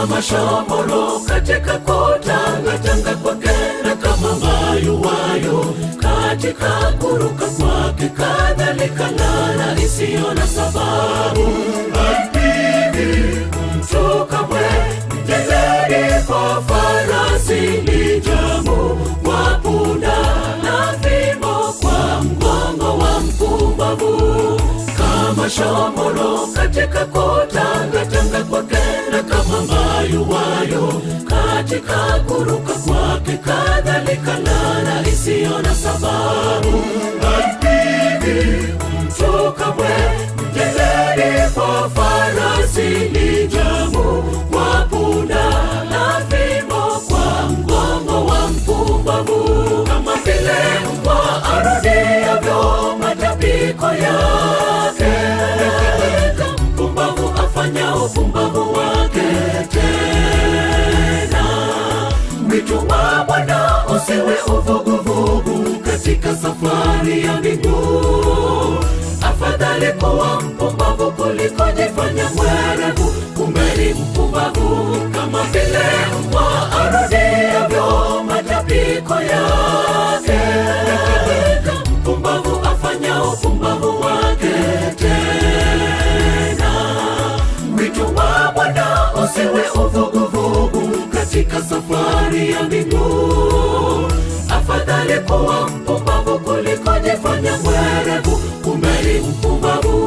kama shomoro katika kutangatanga kwake, na kama mayuwayo katika kuruka kwake, kadhalika laana isiyo na sababu. Hampigi mtu kamwe, mtezeni kwa farasi, lijamu kwa punda, na fimbo kwa mgongo wa mpumbavu. Kama shomoro katika kutangatanga kwake, na kama mayuwayo katika kuruka kwake, kadhalika laana isiyo na sababu. Hampigi mtu kamwe, mtezeni kwa farasi, lijamu kwa punda, na fimbo kwa mgongo wa mpumbavu. Kama vile mbwa arudiavyo matapiko yake, mpumbavu afanya upumbavu wake tena. Mwito wa Bwana usiwe uvuguvugu katika safari ya mbingu. Afadhali kuwa mpumbavu kuliko jifanya mwerevu, kumbe ni mpumbavu. Kama vile mbwa arudiavyo matapiko yake, mpumbavu afanya upumbavu wake tena. Mwito wa Bwana usiwe uvuguvugu katika safari ya mbingu. Afadhali kuwa mpumbavu kuliko jifanya mwerevu, kumbe ni mpumbavu.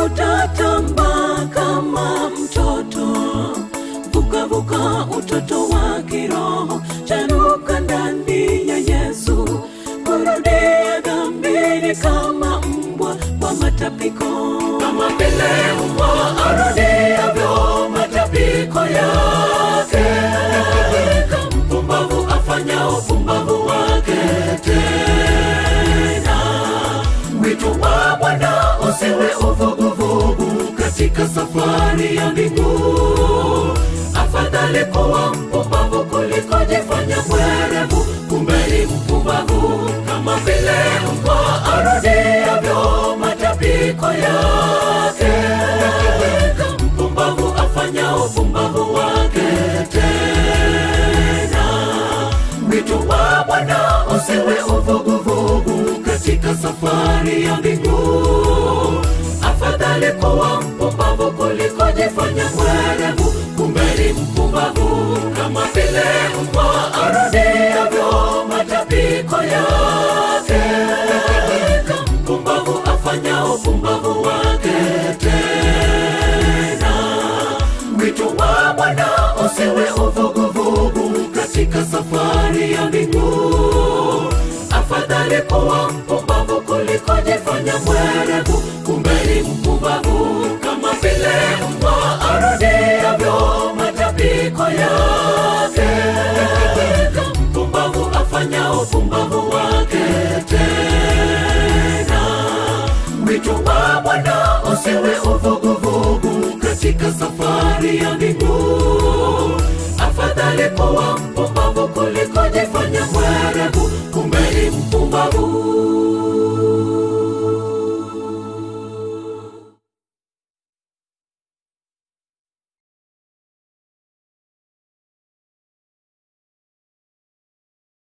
Utatamba kama mtoto, vuka vuka utoto wa kiroho, chanuka ndani ya Yesu, kurudia dhambini kama mbwa wa matapiko. Kama vile mbwa arudiavyo matapiko yake, mpumbavu afanya upumbavu wake tena. Mwito wa Bwana usiwe uvuguvugu katika safari ya mbingu. Afadhali kuwa mpumbavu kuliko jifanya mwerevu, kumbe ni mpumbavu. Kama vile mbwa arudiavyo matapiko yake, mpumbavu afanya upumbavu wake tena. Mwito wa Bwana usiwe uvuguvugu katika safari ya mbingu. Afadhali kuwa mpumbavu kuliko jifanya mwerevu, kumbe ni mpumbavu. Kama vile mbwa arudiavyo matapiko yake, mpumbavu afanya upumbavu wake tena. Mwito wa Bwana usiwe uvuguvugu katika safari ya mbingu. Afadhali kuwa mpumbavu kuliko jifanya mwerevu, kumbe ni mpumbavu. Kama vile mbwa arudiavyo matapiko yake, mpumbavu afanya upumbavu wake tena. Mwito wa Bwana usiwe uvuguvugu katika safari ya mbingu. Afadhali kuwa mpumbavu kuliko jifanya mwerevu, kumbe ni mpumbavu.